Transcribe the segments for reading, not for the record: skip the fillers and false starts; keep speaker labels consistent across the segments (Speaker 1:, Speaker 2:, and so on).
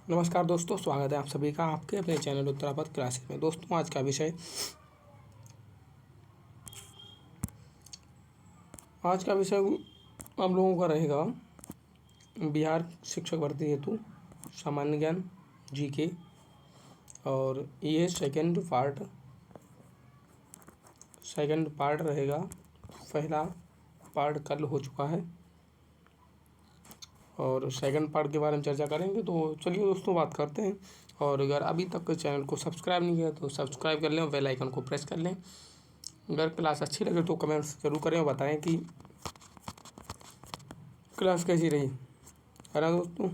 Speaker 1: नमस्कार दोस्तों, स्वागत है आप सभी का आपके अपने चैनल उत्तरापद क्लासेस में। दोस्तों, आज का विषय हम लोगों का रहेगा बिहार शिक्षक भर्ती हेतु सामान्य ज्ञान जीके। और ये सेकंड पार्ट रहेगा। पहला पार्ट कल हो चुका है और सेकंड पार्ट के बारे में चर्चा करेंगे। तो चलिए दोस्तों, बात करते हैं। और अगर अभी तक चैनल को सब्सक्राइब नहीं किया तो सब्सक्राइब कर लें और बेल आइकन को प्रेस कर लें। अगर क्लास अच्छी लगे तो कमेंट्स जरूर करें और बताएं कि क्लास कैसी रही, है ना दोस्तों।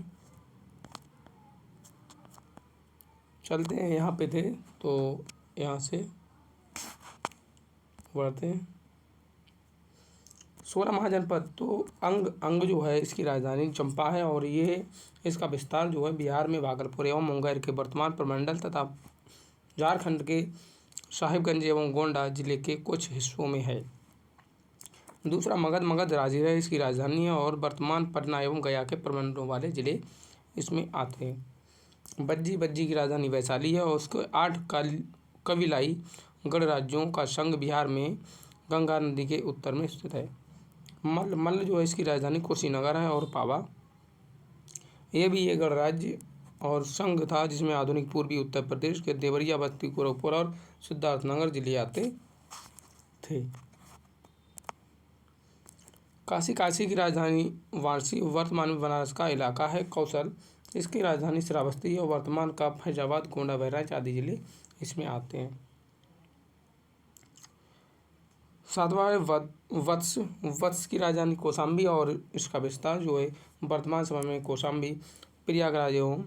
Speaker 1: चलते हैं, यहाँ पे थे तो यहाँ से बढ़ते हैं। 16 महाजनपद, तो अंग जो है इसकी राजधानी चंपा है और ये इसका विस्तार जो है बिहार में भागलपुर एवं मुंगेर के वर्तमान प्रमंडल तथा झारखंड के साहिबगंज एवं गोंडा जिले के कुछ हिस्सों में है। दूसरा मगध राजगीर है, इसकी राजधानी है और वर्तमान पटना एवं गया के प्रमंडलों वाले जिले इसमें आते हैं। बज्जी की राजधानी वैशाली है और उसके 8 कबीलाई गणराज्यों का संघ बिहार में गंगा नदी के उत्तर में स्थित है। मल्ल जो है इसकी राजधानी कुशीनगर है और पावा ये भी एक गणराज्य और संघ था जिसमें आधुनिक पूर्वी उत्तर प्रदेश के देवरिया, बस्ती, गोरखपुर और सिद्धार्थनगर जिले आते थे। काशी की राजधानी वाराणसी वर्तमान में बनारस का इलाका है। कौशल इसकी राजधानी श्रावस्ती और वर्तमान का फैजाबाद, गोंडा, बहराइच आदि जिले इसमें आते हैं। सातवां है वत्स की राजधानी कौशाम्बी और इसका विस्तार जो है वर्तमान समय में कौशाम्बी, प्रयागराज एवं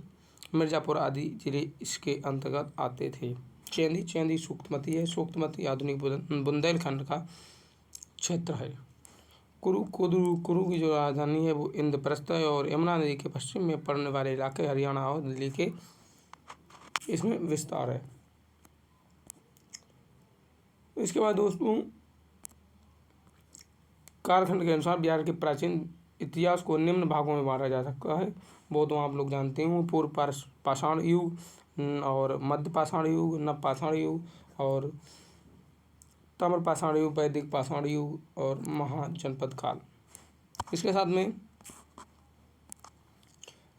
Speaker 1: मिर्जापुर आदि जिले इसके अंतर्गत आते थे। चेंदी सूक्ष्मती है। सूक्ष्मती आधुनिक बुंदेलखंड का क्षेत्र है। कुरु की जो राजधानी है वो इंद्रप्रस्थ है और यमुना नदी के पश्चिम में पड़ने वाले इलाके हरियाणा और दिल्ली के इसमें विस्तार है। इसके बाद दोस्तों, कालखंड के अनुसार बिहार के प्राचीन इतिहास को निम्न भागों में बांटा जा सकता है। वो तो आप लोग जानते हो, पूर्व पाषाण युग और मध्य पाषाण युग, नव पाषाण युग और ताम्र पाषाण युग, वैदिक पाषाण युग और महाजनपद काल। इसके साथ में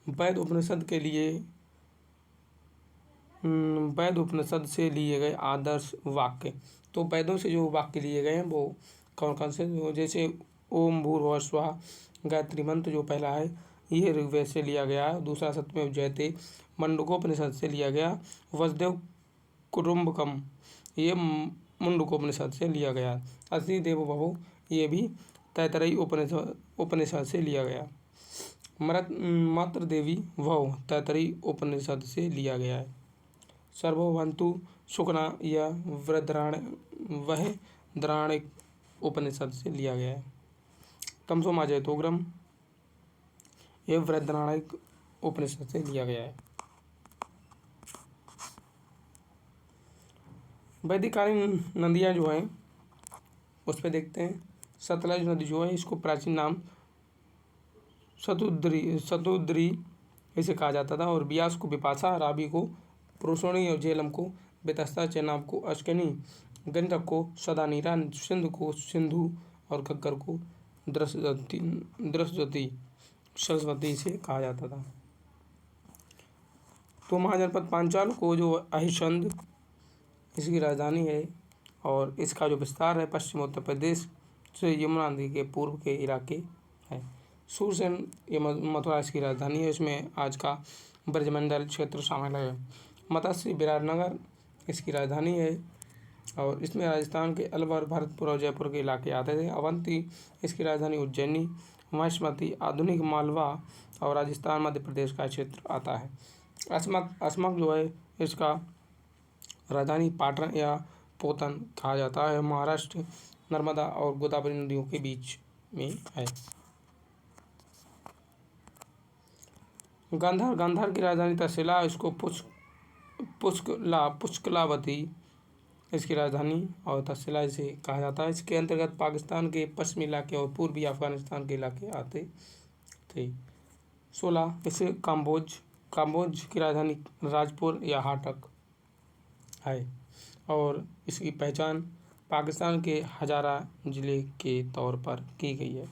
Speaker 1: वैद उपनिषद से लिए गए आदर्श वाक्य। तो वेदों से जो वाक्य लिए गए हैं वो कौन से, जैसे ओम भूर्भुवः स्वः गायत्री मंत्र जो पहला है ये ऋग्वेद से लिया गया है। दूसरा सत्यमेव जयते मंडूकोपनिषद से लिया गया। वसुदेव कुटुम्बकम ये मुंडकोपनिषद से लिया गया। असि देवो भवो ये भी तैतरई उपनिषद से लिया गया। मातृ देवी भव तैतरई उपनिषद से लिया गया है। सर्वभवन्तु सुखना यह वृहद्रारण्यक उपनिषद से लिया गया है। तमसो मा जयतोग्रम यह वृहद्रारण्यक उपनिषद से लिया गया है। वैदिक कालीन नदियाँ जो हैं उस पर देखते हैं। सतलज नदी जो है इसको प्राचीन नाम शतुद्री इसे कहा जाता था और ब्यास को बिपाशा, रावी को प्रोसोनी और झेलम को बेतस्ता, चेनाब को अश्कनी, गंडक को सदानीरा, सिंधु को सिंधु और घग्गर को दृश्यवती सरस्वती से कहा जाता था। तो महाजनपद पांचाल को जो अहिसंध इसकी राजधानी है और इसका जो विस्तार है पश्चिम उत्तर प्रदेश से यमुना नदी के पूर्व के इलाके है। सूरसेन ये मथुरा इसकी राजधानी है, इसमें आज का ब्रजमंडल क्षेत्र शामिल है। मत्स्य विराटनगर इसकी राजधानी है और इसमें राजस्थान के अलवर, भरतपुर और जयपुर के इलाके आते थे। अवंती इसकी राजधानी उज्जैनी, महिष्मती आधुनिक मालवा और राजस्थान मध्य प्रदेश का क्षेत्र आता है। असमक जो है इसका राजधानी पाटन या पोतन कहा जाता है। महाराष्ट्र नर्मदा और गोदावरी नदियों के बीच में है। गांधार की राजधानी तक्षशिला, इसको पुष्कलावती इसकी राजधानी और तक्षशिला इसे कहा जाता है। इसके अंतर्गत पाकिस्तान के पश्चिमी इलाके और पूर्वी अफगानिस्तान के इलाके आते थे। 16 इसे काम्बोज की राजधानी राजपुर या हाटक है और इसकी पहचान पाकिस्तान के हजारा जिले के तौर पर की गई है।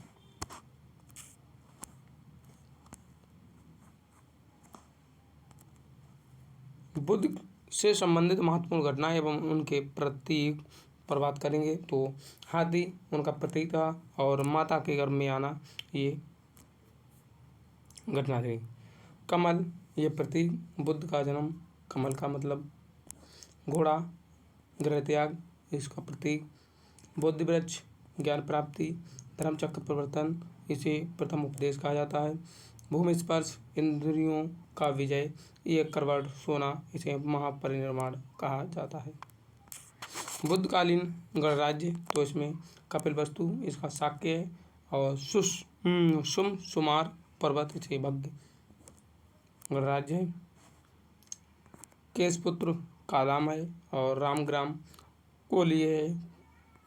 Speaker 1: बुद्ध से संबंधित महत्वपूर्ण घटनाएं एवं उनके प्रतीक पर बात करेंगे तो हाथी उनका प्रतीक था और माता के गर्भ में आना ये घटना थी। कमल ये प्रतीक, बुद्ध का जन्म, कमल का मतलब घोड़ा, गृह त्याग इसका प्रतीक, बोधि वृक्ष ज्ञान प्राप्ति, धर्मचक्र परिवर्तन इसे प्रथम उपदेश कहा जाता है। भूमि स्पर्श इंद्रियों का विजय, एक करवट सोना इसे महापरिनिर्वाण कहा जाता है। बुद्धकालीन गणराज्य तो इसमें कपिलवस्तु इसका शाक्य है और सुम सुमार पर्वत इसे भव्य गणराज्य है। केशपुत्र कालाम है और रामग्राम कोलिय है।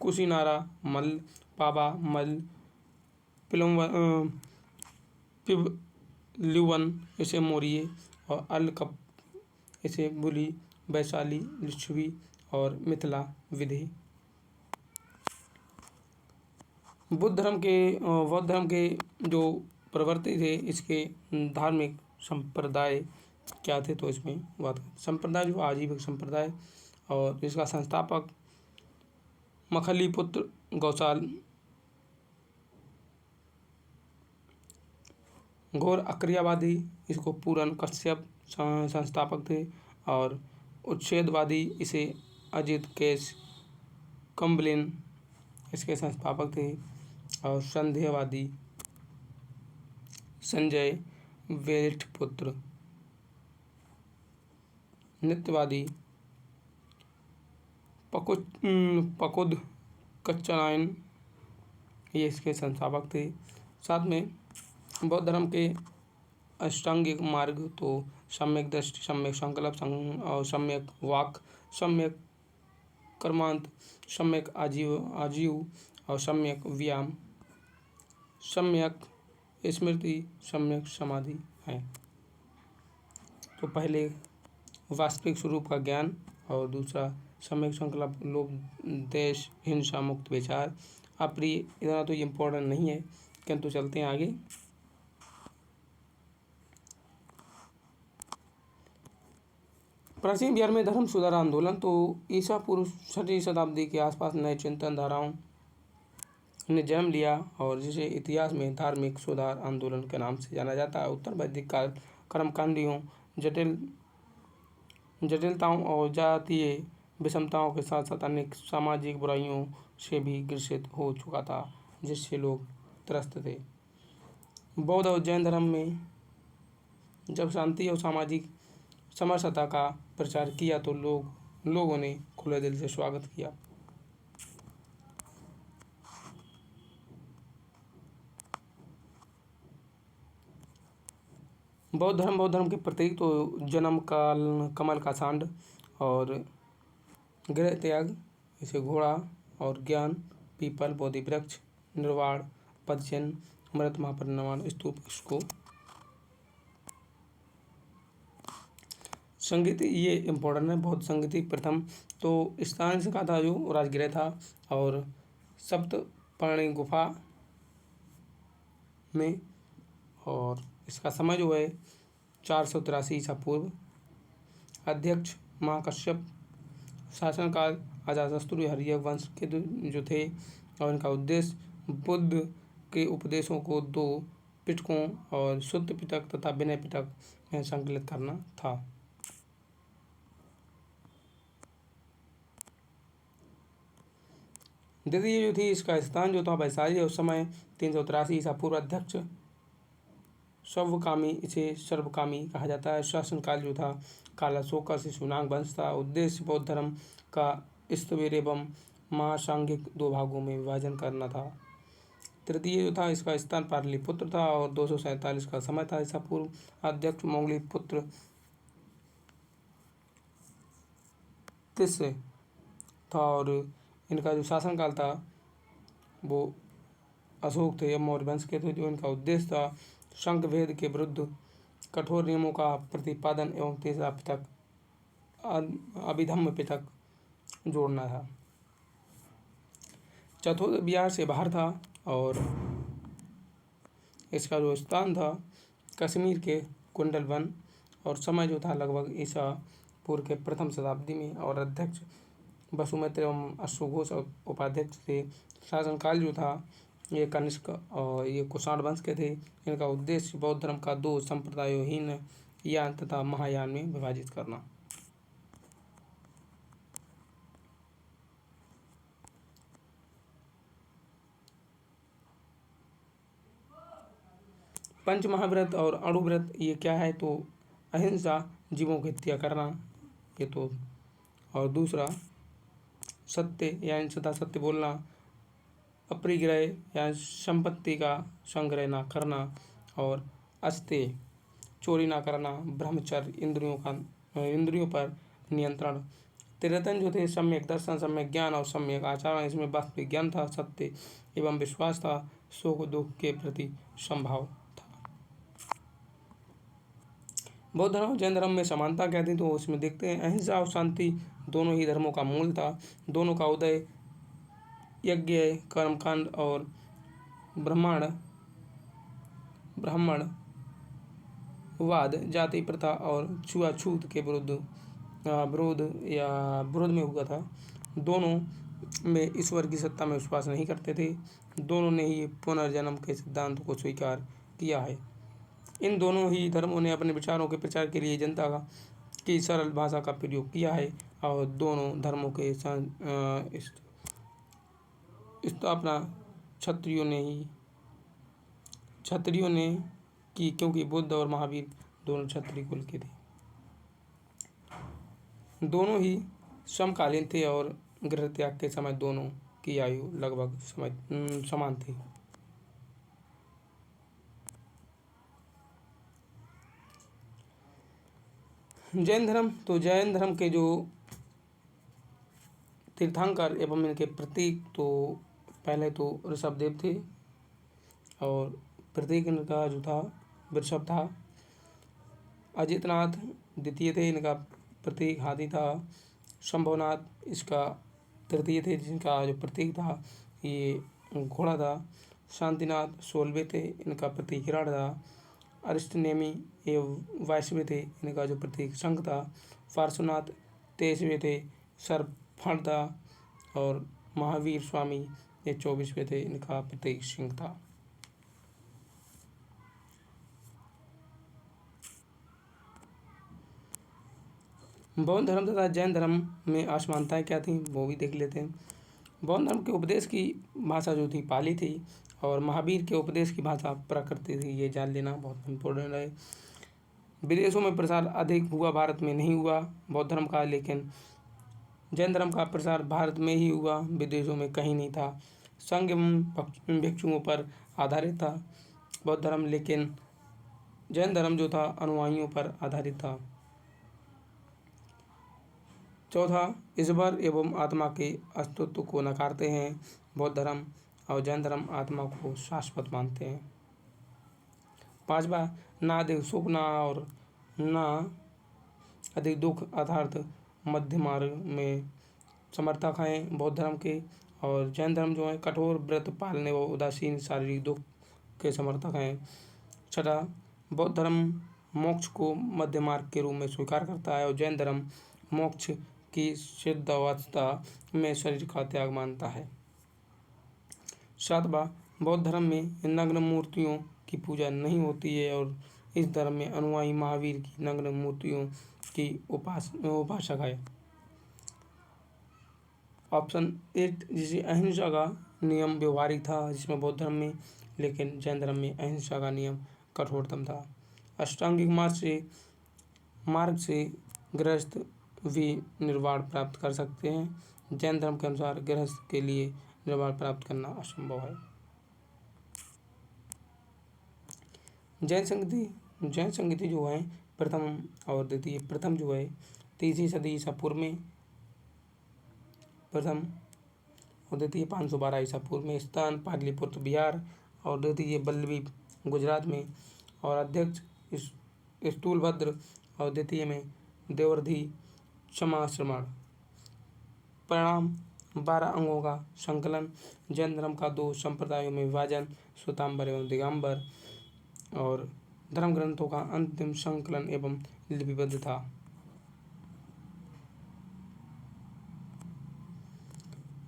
Speaker 1: कुशीनारा मल्ल, पाबा मल्ल, पिवलिवन इसे मौर्य और अलकप इसे बुली, वैशाली लिच्छवी और मिथिला विधि। बौद्ध धर्म के जो प्रवर्ती थे इसके धार्मिक संप्रदाय क्या थे तो इसमें बात संप्रदाय जो आजीविक संप्रदाय और इसका संस्थापक मखलीपुत्र गौसाल, घोर अक्रियावादी इसको पूरन कश्यप संस्थापक थे और उच्छेदवादी इसे अजित केश कम्बलिन इसके संस्थापक थे और संदेहवादी संजय वेठपुत्र, नित्यवादी पकुद कच्चनायन ये इसके संस्थापक थे। साथ में बौद्ध धर्म के अष्टांगिक मार्ग तो सम्यक दृष्टि, सम्यक संकल्प और सम्यक वाक, सम्यक कर्मांत, सम्यक आजीव और सम्यक व्यायाम, सम्यक स्मृति, सम्यक समाधि है। तो पहले वास्तविक स्वरूप का ज्ञान और दूसरा सम्यक संकल्प, लोभ देश हिंसा मुक्त विचार। अप्रिय इतना तो इम्पोर्टेंट नहीं है किंतु चलते हैं आगे। प्राचीन बिहार में धर्म सुधार आंदोलन तो ईसा पूर्व 6वीं शताब्दी के आसपास नए चिंतन धाराओं ने जन्म लिया और जिसे इतिहास में धार्मिक सुधार आंदोलन के नाम से जाना जाता है। उत्तर वैदिक काल कर्मकांडियों, जटिलताओं और जातीय विषमताओं के साथ साथ अनेक सामाजिक बुराइयों से भी ग्रसित हो चुका था जिससे लोग त्रस्त थे। बौद्ध और जैन धर्म में जब शांति और सामाजिक समरसता का प्रचार किया तो लोगों ने खुले दिल से स्वागत किया। बौद्ध धर्म के प्रतीक तो जन्म काल कमल का सांड और गृह त्याग इसे घोड़ा और ज्ञान पीपल बोधि वृक्ष, निर्वाण पदचिन्ह, अमृत महापरिनिर्वाण स्तूप इसको। संगीत ये इम्पोर्टेंट है। बौद्ध संगीत प्रथम तो स्थान से का था जो राजगृह था और सप्तपर्णी गुफा में और इसका समय जो है 483 ईसा पूर्व। अध्यक्ष महाकश्यप, शासनकाल अजातशत्रु हर्यक वंश के जो थे और इनका उद्देश्य बुद्ध के उपदेशों को 2 पिटकों और शुद्ध पिटक तथा विनय पिटक में संकलित करना था। द्वितीय जो थी इसका स्थान जो था वैशाली उस समय 383 ईसा पूर्व। अध्यक्ष सर्वकामी इसे सर्वकामी कहा जाता है। शासनकाल जो था कालाशोक से सुनांग वंश था। उद्देश्य बौद्ध धर्म का स्थविर एवं महासांघिक 2 भागों में विभाजन करना था। तृतीय जो था इसका स्थान पाटलिपुत्र था और 247 का समय था ईसा पूर्व। अध्यक्ष मोंगलीपुत्र तिस्य था और इनका जो शासनकाल था वो अशोक थे, मौर्य वंश के थे। जो इनका उद्देश्य था शंख भेद के विरुद्ध कठोर नियमों का प्रतिपादन एवं तीसरा पृथक अभिधम्म पृथक जोड़ना था। चतुर्थ बिहार से बाहर था और इसका जो स्थान था कश्मीर के कुंडल वन और समय जो था लगभग ईसा पूर्व के प्रथम शताब्दी में और अध्यक्ष वसुमित्र एवं अश्वघोष उपाध्यक्ष थे। शासनकाल जो था ये कनिष्क और ये कुषाण वंश के थे। इनका उद्देश्य बौद्ध धर्म का दो संप्रदायों हीनयान तथा महायान में विभाजित करना। पंच महाव्रत और अणुव्रत ये क्या है तो अहिंसा, जीवों की हत्या करना ये तो, और दूसरा सत्य यानी सदा सत्य बोलना, अपरिग्रह या संपत्ति का संग्रह ना करना, और अस्तेय चोरी ना करना, ब्रह्मचर्य, इंद्रियों पर नियंत्रण। त्रिरत्न जो थे सम्यक दर्शन, सम्यक ज्ञान और सम्यक आचरण। इसमें वास्तविक ज्ञान था, सत्य एवं विश्वास था, सुख दुख के प्रति संभाव था। बौद्ध धर्म और जैन धर्म में समानता क्या थी तो उसमें देखते हैं अहिंसा और शांति दोनों ही धर्मों का मूल था। दोनों का उदय यज्ञ, कर्मकांड और ब्राह्मणवाद, जाति प्रथा और छुआछूत के विरोध में हुआ था। दोनों में ईश्वर की सत्ता में विश्वास नहीं करते थे। दोनों ने ही पुनर्जन्म के सिद्धांत को स्वीकार किया है। इन दोनों ही धर्मों ने अपने विचारों के प्रचार के लिए जनता की सरल भाषा का प्रयोग किया है और दोनों धर्मों के स्थापना क्षत्रियों ने की, क्योंकि बुद्ध और महावीर दोनों क्षत्रिय कुल के थे। दोनों ही समकालीन थे और गृह त्याग के समय दोनों की आयु लगभग समान थी। जैन धर्म तो जैन धर्म के जो तीर्थंकर एवं इनके प्रतीक तो पहले तो ऋषभदेव थे और प्रतीक इनका जो था वृषभ था। अजितनाथ द्वितीय थे, इनका प्रतीक हाथी था। शंभुनाथ इसका तृतीय थे, जिनका जो प्रतीक था ये घोड़ा था। शांतिनाथ 16वें थे, इनका प्रतीक हिरण था। अरिष्टनेमी एवं 22वें थे, इनका जो प्रतीक शंख था। पार्श्वनाथ 23वें थे, सर्पफण था। और महावीर स्वामी ये 24वें थे, इनका प्रतीक सिंह था। बौद्ध धर्म तथा जैन धर्म में असमानताएं क्या थी वो भी देख लेते हैं। बौद्ध धर्म के उपदेश की भाषा जो थी पाली थी और महावीर के उपदेश की भाषा प्राकृत थी, ये जान लेना बहुत इम्पोर्टेंट है। विदेशों में प्रसार अधिक हुआ, भारत में नहीं हुआ बौद्ध धर्म का, लेकिन जैन धर्म का प्रसार भारत में ही हुआ, विदेशों में कहीं नहीं था। संघ एवं भिक्षुओं पर आधारित था बौद्ध धर्म, लेकिन जैन धर्म जो था अनुयायियों पर आधारित था। चौथा, ईश्वर एवं आत्मा के अस्तित्व को नकारते हैं बौद्ध धर्म और जैन धर्म आत्मा को शाश्वत मानते हैं। पांचवा, ना अधिक सुख ना और ना अधिक दुख अर्थात मध्य मार्ग में समर्थक हैं बौद्ध धर्म के। और जैन धर्म जो है कठोर व्रत पालने व उदासीन शारीरिक दुख के समर्थक हैं। छठा, बौद्ध धर्म मोक्ष को मध्य मार्ग के रूप में स्वीकार करता है और जैन धर्म मोक्ष की सिद्ध अवस्था में शरीर का त्याग मानता है। सातवां, बौद्ध धर्म में नग्न मूर्तियों की पूजा नहीं होती है और इस धर्म में अनुयायी महावीर की नग्न मूर्तियों की उपासक है। ऑप्शन 8, जिसे अहिंसा का नियम व्यवहारिक था जिसमें बौद्ध धर्म में, लेकिन जैन धर्म में अहिंसा का नियम कठोरतम था। अष्टांगिक मार्ग से गृहस्थ भी निर्वाण प्राप्त कर सकते हैं। जैन धर्म के अनुसार गृहस्थ के लिए निर्वाण प्राप्त करना असंभव है। जैन संगति जो है प्रथम और द्वितीय, प्रथम जो है 3वीं सदी ईसा पूर्व में, प्रथम और द्वितीय 512 ईसा पूर्व में। स्थान पाटलिपुत्र बिहार और द्वितीय बल्लभी गुजरात में और अध्यक्ष स्थूलभद्र और द्वितीय में देवर्धि क्षमाश्रमण। परिणाम 12 अंगों का संकलन, जैन धर्म का 2 संप्रदायों में विभाजन, श्वेतांबर एवं दिगंबर, और धर्म ग्रंथों का अंतिम संकलन एवं लिपिबद्ध था।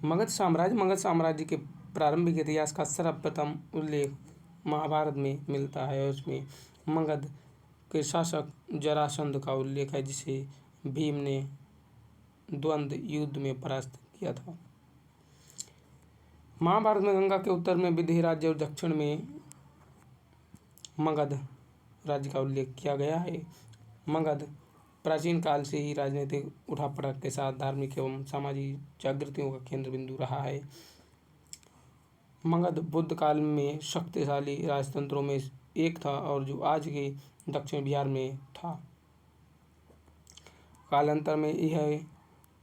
Speaker 1: मगध साम्राज्य के प्रारंभिक इतिहास का सर्वप्रथम उल्लेख महाभारत में मिलता है और उसमें मगध के शासक जरासंध का उल्लेख है, जिसे भीम ने द्वंद्व युद्ध में परास्त किया था। महाभारत में गंगा के उत्तर में विदेह राज्य और दक्षिण में मगध राज्य का उल्लेख किया गया है। मगध प्राचीन काल से ही राजनीतिक उठापटक के साथ धार्मिक एवं सामाजिक जागृतियों का केंद्र बिंदु रहा है। मगध बुद्ध काल में शक्तिशाली राजतंत्रों में एक था और जो आज के दक्षिण बिहार में था। कालांतर में यह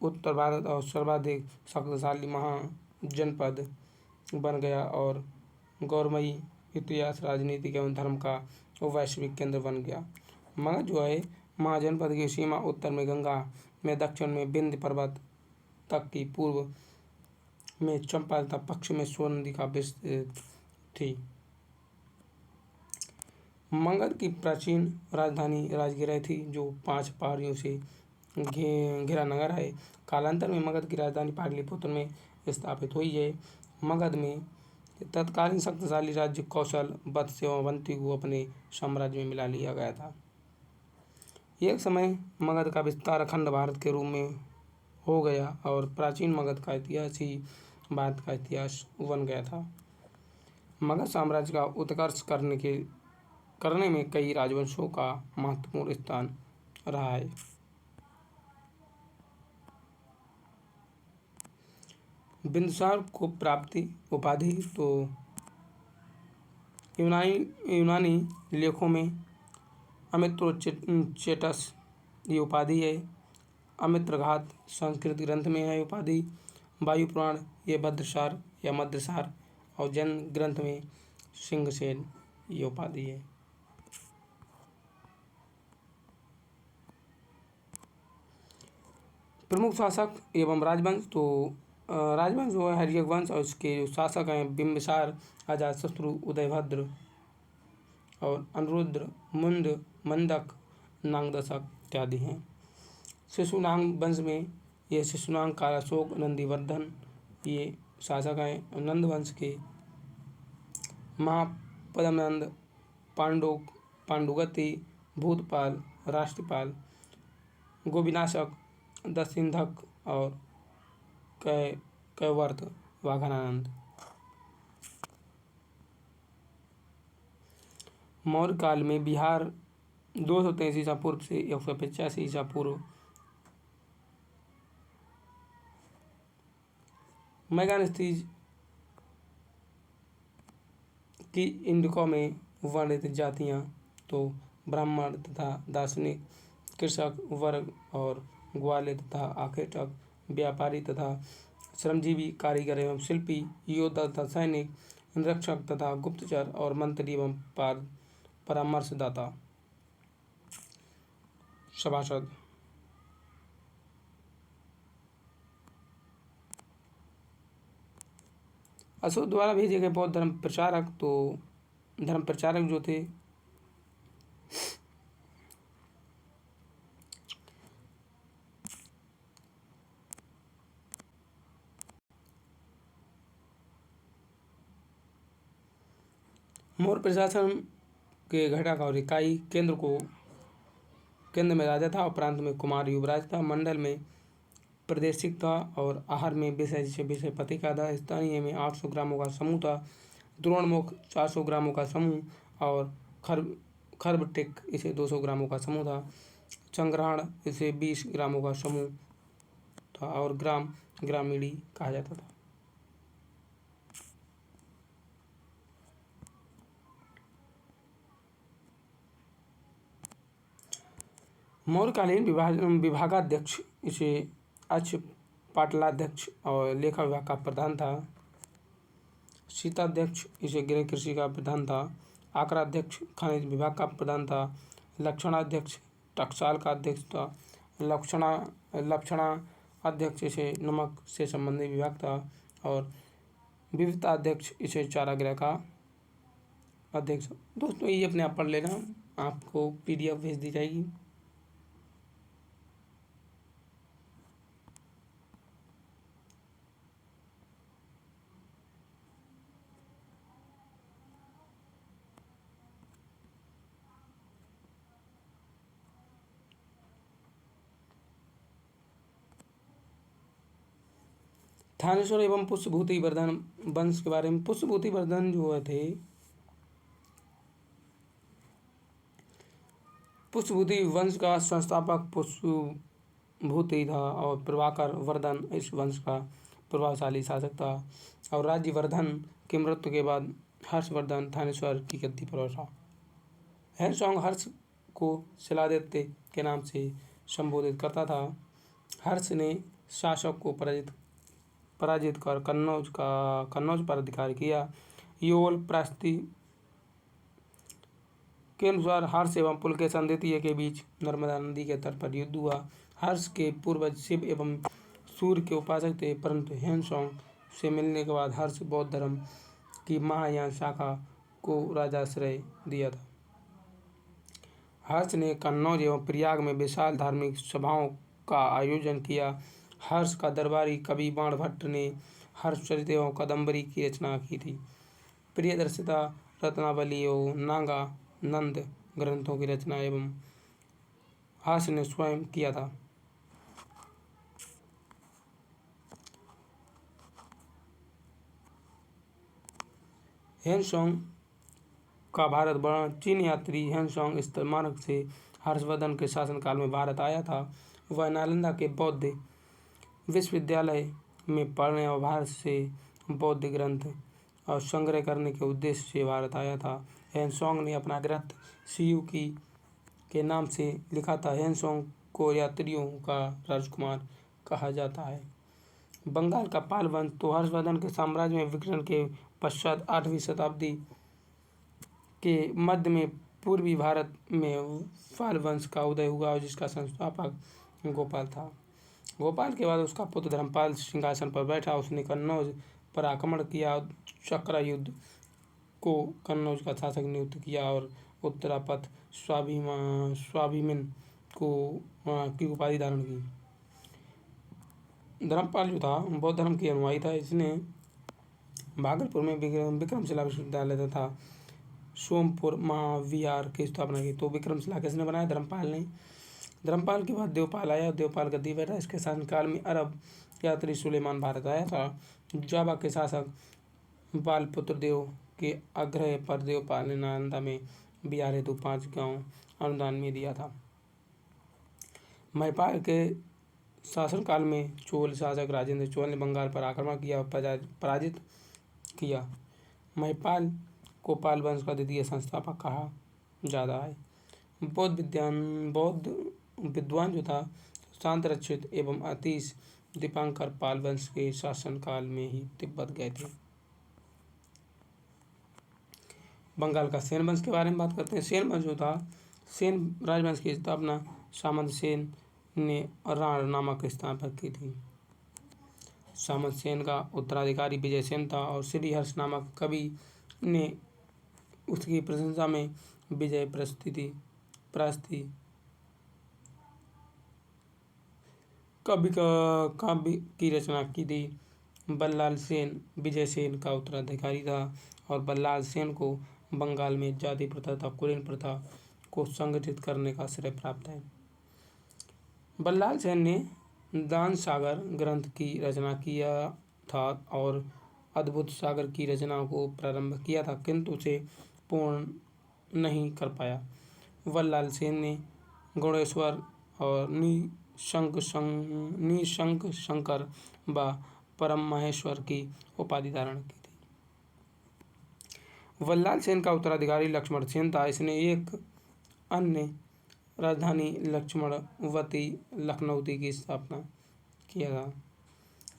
Speaker 1: उत्तर भारत और सर्वाधिक शक्तिशाली महाजनपद बन गया और गौरवमयी इतिहास, राजनीतिक एवं धर्म का वैश्विक केंद्र बन गया। मगध जो है महाजनपद की सीमा उत्तर में गंगा में, दक्षिण में विंध्य पर्वत तक की, पूर्व में चंपा तथा पश्चिम में सोन नदी का विस्तृत थी। मगध की प्राचीन राजधानी राजगिर थी, जो 5 पहाड़ियों से घिरा नगर है। कालांतर में मगध की राजधानी पाटलिपुत्र में स्थापित हुई है। मगध में तत्कालीन शक्तिशाली राज्य कौशल, वत्स एवं अवंती को अपने साम्राज्य में मिला लिया गया था। एक समय मगध का विस्तार अखंड भारत के रूप में हो गया और प्राचीन मगध का इतिहास ही भारत का इतिहास बन गया था। मगध साम्राज्य का उत्कर्ष करने में कई राजवंशों का महत्वपूर्ण स्थान रहा है। बिंदुसार को प्राप्ति उपाधि तो यूनानी लेखों में अमित्रोचेटस ये उपाधि है। अमित्रघात संस्कृत ग्रंथ में है उपाधि। वायु पुराण ये भद्रसार या मद्रसार, और जैन ग्रंथ में सिंहसेन ये उपाधि है। प्रमुख शासक एवं राजवंश तो राजवंश जो है हर्यक वंश, और इसके जो शासक हैं बिंबिसार, अजातशत्रु, उदयभद्र और अनिरुद्ध, मुंड, मंदक, नागदशक इत्यादि हैं। शिशुनाग वंश में ये शिशुनाग, कालाशोक, नंदीवर्धन ये शासक हैं। नंद वंश के महापद्मनंद, पांडुगति, भूतपाल, राष्ट्रपाल, गोविनाशक, दसिंधक और कैवर्त, वाघनानंद। मौर्य काल में बिहार 223 ईसा पूर्व से 185 ईसा पूर्व मैगानस्थीज की इंडिको में वर्णित जातियां तो ब्राह्मण तथा दार्शनिक, कृषक वर्ग और ग्वाले तथा आखेटक, व्यापारी तथा श्रमजीवी, कारीगर एवं शिल्पी, योद्धा तथा सैनिक, निरीक्षक तथा गुप्तचर और मंत्री एवं परामर्शदाता, सभासद। अशोक द्वारा भेजे गए बौद्ध धर्म प्रचारक जो थे मौर्य प्रशासन के घटक और इकाई, केंद्र में राजा था और प्रांत में कुमार युवराज था। मंडल में प्रादेशिक था और आहार में विषय जैसे विषयपति का था। स्थानीय में 800 ग्रामों का समूह था। द्रोणमुख 400 ग्रामों का समूह और खर्बटिक इसे 200 ग्रामों का समूह था। चंग्रहण इसे 20 ग्रामों का समूह था और ग्रामीणी कहा जाता था। मौर्यकालीन विभागाध्यक्ष इसे अक्ष पाटलाध्यक्ष और लेखा विभाग का प्रधान था। शीताध्यक्ष इसे गृह कृषि का प्रधान था। आकराध्यक्ष खनिज विभाग का प्रधान था। लक्षणाध्यक्ष टकसाल का अध्यक्ष था। लक्षणा अध्यक्ष इसे नमक से संबंधित विभाग था और विविधता अध्यक्ष इसे चारागाह का अध्यक्ष। दोस्तों ये अपने आप पढ़ लेना, आपको PDF भेज दी जाएगी। थानेश्वर एवं पुष्पभूति वर्धन वंश के बारे में। पुष्पभूति वर्धन जो थे, पुष्पभूति वंश का संस्थापक पुष्पभूति था और प्रभाकर वर्धन इस वंश का प्रभावशाली शासक था और राज्यवर्धन की मृत्यु के बाद हर्षवर्धन थानेश्वर की गद्दी पर बैठा। हैनसोंग हर्ष को शिलादित्य के नाम से संबोधित करता था। हर्ष ने शासक को पराजित कर कन्नौज पर अधिकार किया। योल प्रस्ती के अनुसार हर्ष एवं पुलकेशन द्वितीय के बीच नर्मदा नदी के तट पर युद्ध हुआ। हर्ष के पूर्वज शिव एवं सूर्य के उपासक थे, परंतु हैनसोंग से मिलने के बाद हर्ष बौद्ध धर्म की महायान शाखा को राजाश्रय दिया था। हर्ष ने कन्नौज एवं प्रयाग में विशाल धार्मिक सभाओं का आयोजन किया। हर्ष का दरबारी कवि बाणभट्ट ने हर्षचरित एवं कादंबरी की रचना की थी। प्रियदर्शिता, रत्नावली और नागा नंद ग्रंथों की रचना एवं हर्ष ने स्वयं किया था। हैनसोंग का भारत वर्णन। चीन यात्री हैनसोंग इस मार्ग से हर्षवर्धन के शासनकाल में भारत आया था। वह नालंदा के बौद्ध विश्वविद्यालय में पढ़ने और भारत से बौद्ध ग्रंथ और संग्रह करने के उद्देश्य से भारत आया था। हैनसोंग ने अपना ग्रंथ सियुकी के नाम से लिखा था। हैनसोंग को यात्रियों का राजकुमार कहा जाता है। बंगाल का पाल वंश। तो हर्षवर्धन के साम्राज्य में विघटन के पश्चात 8वीं शताब्दी के मध्य में पूर्वी भारत में पाल वंश का उदय हुआ और जिसका संस्थापक गोपाल था। गोपाल के बाद उसका पुत्र धर्मपाल सिंहासन पर बैठा। उसने कन्नौज पर आक्रमण किया, चक्रा युद्ध को कन्नौज का शासक नियुक्त किया और उत्तरापथ स्वाभिमन की उपाधि धारण की। धर्मपाल जो था बौद्ध धर्म की अनुयायी था। इसने भागलपुर में विक्रमशिला विश्वविद्यालय तथा सोमपुर महाविहार की स्थापना की। तो विक्रमशिला किसने बनाया? धर्मपाल ने। धर्मपाल के बाद देवपाल आया। देवपाल गद्दी बैठा। इसके शासनकाल में अरब यात्री सुलेमान भारत आया था। जावा के शासक बालपुत्र देव के आग्रह पर देवपाल ने नालंदा में बिहार हेतु 5 गांव अनुदान में दिया था। महिपाल के शासनकाल में चोल शासक राजेंद्र चोल ने बंगाल पर आक्रमण किया और पराजित किया। महिपाल को पाल वंश का द्वितीय संस्थापक कहा जाता है। बौद्ध विद्वान जो था शांतरक्षित एवं अतीश दीपांकर पाल वंश के शासनकाल में ही तिब्बत गए थे। बंगाल का सेन वंश के बारे में बात करते हैं। सेन वंश जो था, सेन राजवंश की स्थापना सामंत सेन ने राण नामक स्थान पर की थी। सामंत सेन का उत्तराधिकारी विजय सेन था और श्रीहर्ष नामक कवि ने उसकी प्रशंसा में विजय प्रस्ति काव्य की रचना की थी। बल्लाल सेन विजय सेन का उत्तराधिकारी था और बल्लाल सेन को बंगाल में जाति प्रथा तथा कुलीन प्रथा को संगठित करने का श्रेय प्राप्त है। बल्लाल सेन ने दान सागर ग्रंथ की रचना किया था और अद्भुत सागर की रचना को प्रारंभ किया था, किंतु उसे पूर्ण नहीं कर पाया। बल्लाल सेन ने गुणेश्वर और निशंक शंकर व परम महेश्वर की उपाधि धारण की थी। बल्लाल सेन का उत्तराधिकारी लक्ष्मण सेन था। इसने एक अन्य राजधानी लक्ष्मणवती लखनऊती की स्थापना किया था।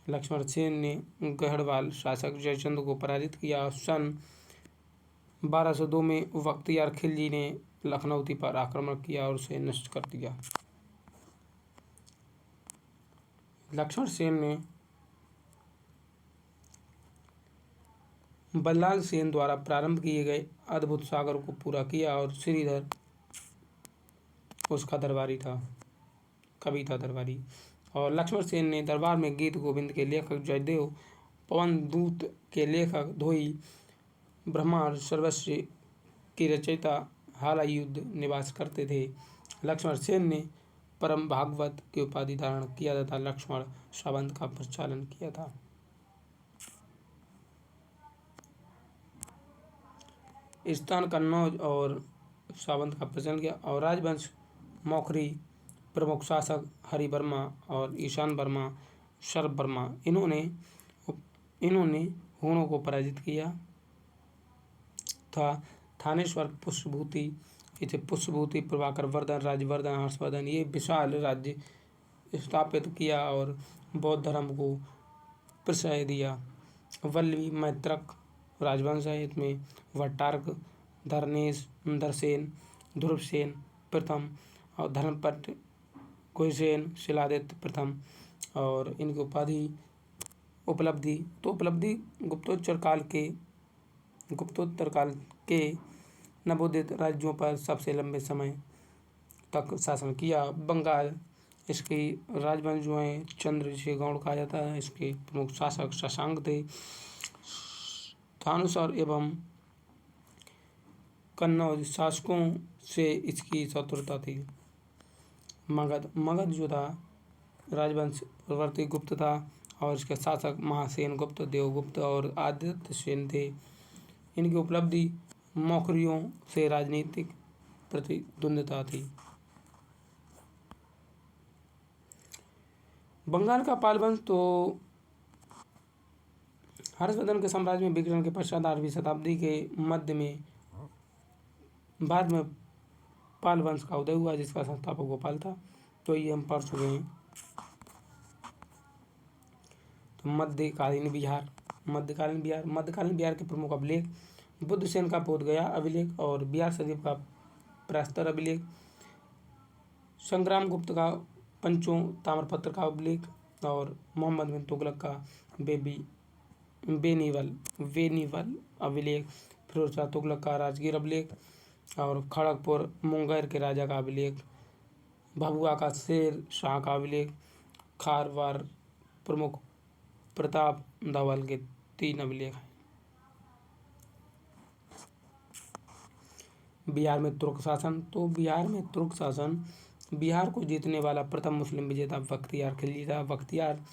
Speaker 1: लक्ष्मण सेन ने गढ़वाल शासक जयचंद को पराजित किया। सन 1202 में बख्तियार खिलजी ने लखनऊती पर आक्रमण किया और उसे नष्ट कर दिया। लक्ष्मण सेन ने बल्लाल सेन द्वारा प्रारंभ किए गए अद्भुत सागर को पूरा किया और श्रीधर उसका दरबारी था, कवि था दरबारी। और लक्ष्मण सेन ने दरबार में गीत गोविंद के लेखक जयदेव, पवन दूत के लेखक धोई, ब्रह्मांड सर्वस्व की रचयिता हालायुध निवास करते थे। लक्ष्मण सेन ने परम भागवत की उपाधि धारण किया तथा लक्ष्मण सावंत का प्रचालन किया था। स्थान कन्नौज और सावंत का प्रचलन किया और राजवंश मौखरी प्रमुख शासक हरिवर्मा और ईशान वर्मा, शर्व वर्मा, इन्होंने हूणों को पराजित किया था। थानेश्वर, पुष्पभूति, इसे पुष्पभूति, प्रभाकर वर्धन, राजवर्धन, हर्षवर्धन, ये विशाल राज्य स्थापित किया और बौद्ध धर्म को प्रश्रय दिया। वल्लभी मैत्रक राजवंश है, इसमें भट्टारक, धरनेश, इंद्रसेन, ध्रुवसेन प्रथम और धर्मपट, कुशसेन, शिलादित्य प्रथम और इनकी उपलब्धि तो उपलब्धि गुप्तोत्तर काल के नवोदित राज्यों पर सबसे लंबे समय तक शासन किया। बंगाल, इसकी राजवंश जो है चंद्र जिसे गौड़ कहा जाता है, इसके प्रमुख शासक शशांक थे। थानुसर एवं कन्नौज शासकों से इसकी शत्रुता थी। मगध जो था राजवंश प्रवर्ती गुप्त था और इसके शासक महासेन गुप्त, देवगुप्त और आदित्य सेन थे। इनकी उपलब्धि मौखरियों से राजनीतिक प्रतिद्वंद्विता थी। बंगाल का पालवंश तो हर्षवर्धन के साम्राज्य में विघटन के पश्चात 8वीं शताब्दी के मध्य में बाद में पाल वंश का उदय हुआ, जिसका संस्थापक गोपाल था। तो ये हम पढ़ चुके हैं। तो मध्यकालीन बिहार के प्रमुख अभिलेख बुद्धसेन का बोध गया अभिलेख और बिहार शरीफ का प्रस्तर अभिलेख, संग्राम गुप्त का पंचों ताम्रपत्र का अभिलेख और मोहम्मद बिन तुगलक का वेनिवल अभिलेख, फिरोज शाह तुगलक का राजगीर अभिलेख और खड़गपुर मुंगेर के राजा का अभिलेख, भभुआ का शेर शाह का अभिलेख, खारवार प्रमुख प्रताप धवल के 3 अभिलेख हैं। बिहार में तुर्क शासन तो बिहार को जीतने वाला प्रथम मुस्लिम विजेता बख्तियार खिलजी था। बख्तियारपुर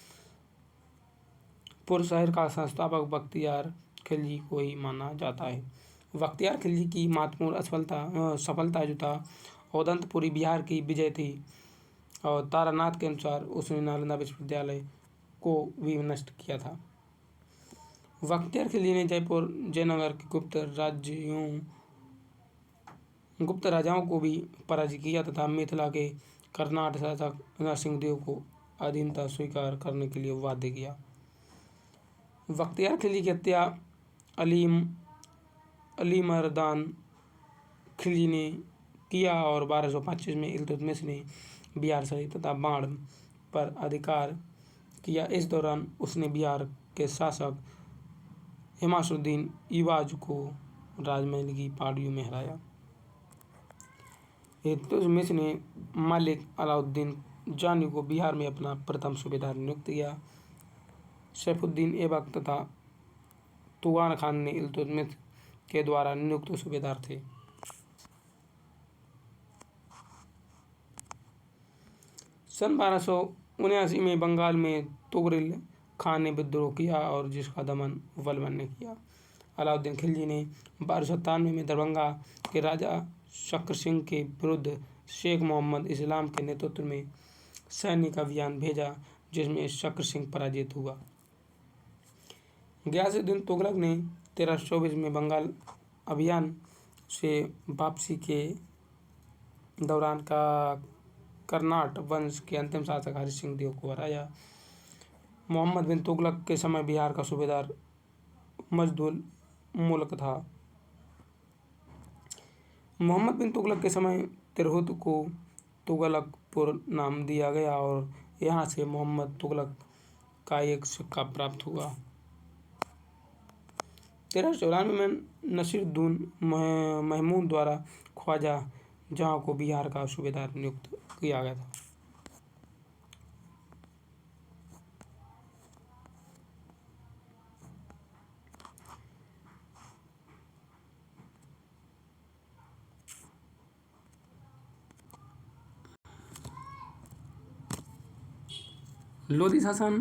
Speaker 1: शहर का संस्थापक बख्तियार खिलजी को ही माना जाता है। बख्तियार खिलजी की महत्वपूर्ण सफलता जो था औदंतपुरी बिहार की विजय थी और तारानाथ के अनुसार उसने नालंदा विश्वविद्यालय को भी नष्ट किया था। बख्तियार खिलजी ने जयपुर, जयनगर के गुप्त राजाओं को भी पराजित किया तथा मिथिला के कर्नाट शासक नरसिंहदेव को अधीनता स्वीकार करने के लिए बाध्य किया। बख्तियार खिलजी की हत्या अलीमर्दान खिलजी ने किया और 1225 में इल्तुतमिश ने बिहार शरीफ तथा बाढ़ पर अधिकार किया। इस दौरान उसने बिहार के शासक हिमासुद्दीन ईवाज को राजमहल की पहाड़ियों में हराया। इल्तुतमिश ने मलिक अलाउद्दीन जानी को बिहार में अपना प्रथम सूबेदार नियुक्त किया। सैफुद्दीन ऐबक तथा तुगान खान ने इल्तुतमिश के द्वारा नियुक्त सूबेदार थे। सन 1279 में बंगाल में तुगरिल खान ने विद्रोह किया और जिसका दमन बलबन ने किया। अलाउद्दीन खिलजी ने 1297 में दरभंगा के राजा शक्र सिंह के विरुद्ध शेख मोहम्मद इस्लाम के नेतृत्व में सैनिक अभियान भेजा, जिसमें शक्र सिंह पराजित हुआ। गयासुद्दीन तुगलक ने 1324 में बंगाल अभियान से वापसी के दौरान का कर्नाट वंश के अंतिम शासक हरि सिंह देव को हराया। मोहम्मद बिन तुगलक के समय बिहार का सूबेदार मजदुल मुल्क था। मोहम्मद बिन तुगलक के समय तिरहुत को तुगलकपुर नाम दिया गया और यहाँ से मोहम्मद तुगलक का एक सिक्का प्राप्त हुआ। 1394 में नसीरुद्दीन महमूद द्वारा ख्वाजा जहाँ को बिहार का सूबेदार नियुक्त किया गया था। लोधी शासन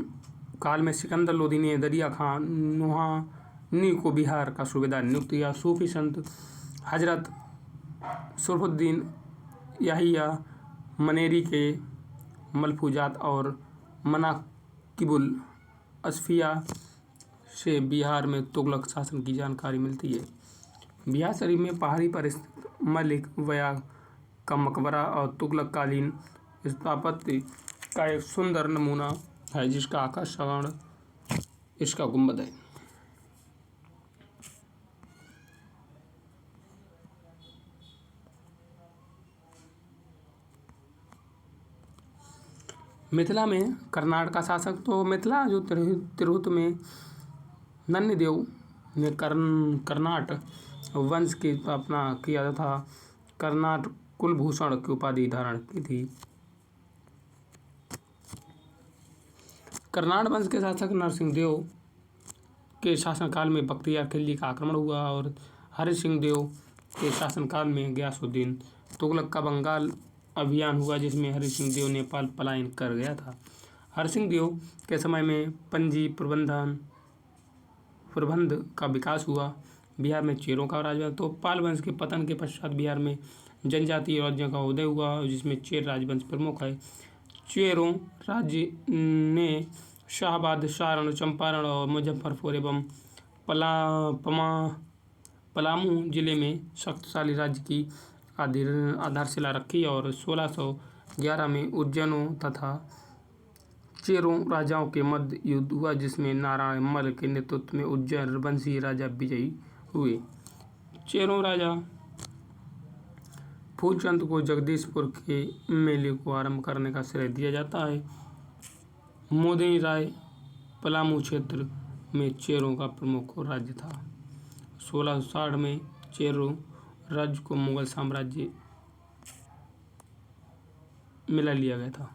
Speaker 1: काल में सिकंदर लोधी ने दरिया खां नुहानी को बिहार का सूबेदार नियुक्त किया। सूफी संत हजरत शरफुद्दीन याहिया मनेरी के मलफूजात और मनाकिबुल असफिया से बिहार में तुगलक शासन की जानकारी मिलती है। बिहार शरीफ में पहाड़ी पर स्थित मलिक वया का मकबरा और तुगलक कालीन स्थापत्य का एक सुंदर नमूना है, जिसका आकर्षण इसका गुंबद है। मिथिला में कर्नाटक का शासक, तो मिथिला जो तिरहुत में नन्दिदेव ने कर्नाट वंश की स्थापना किया तथा कर्नाट कुलभूषण की उपाधि धारण की थी। कर्नाट वंश के शासक नरसिंहदेव के शासनकाल में बख्तियार खिलजी का आक्रमण हुआ और हरि सिंह देव के शासनकाल में गयासुद्दीन तुगलक का बंगाल अभियान हुआ, जिसमें हरि सिंह देव नेपाल पलायन कर गया था। हरि सिंह देव के समय में पंजी प्रबंध का विकास हुआ। बिहार में चेरों का राजवंश, तो पाल वंश के पतन के पश्चात बिहार में जनजातीय राज्यों का उदय हुआ, जिसमें चेर राजवंश प्रमुख है। चेरों राज्य ने शाहाबाद, सारण, चंपारण और मुजफ्फरपुर एवं पलामू जिले में शक्तिशाली राज्य की आधारशिला रखी और 1611 में उज्जैनों तथा चेरों राजाओं के मध्य युद्ध हुआ, जिसमें नारायण मल के नेतृत्व में उज्जैन वंशीय राजा विजयी हुए। चेरों राजा फूलचंद को जगदीशपुर के मेले को आरंभ करने का श्रेय दिया जाता है। मोदिनी राय पलामू क्षेत्र में चेरों का प्रमुख राज्य था। 1660 में चेरों राज्य को मुगल साम्राज्य मिला लिया गया था।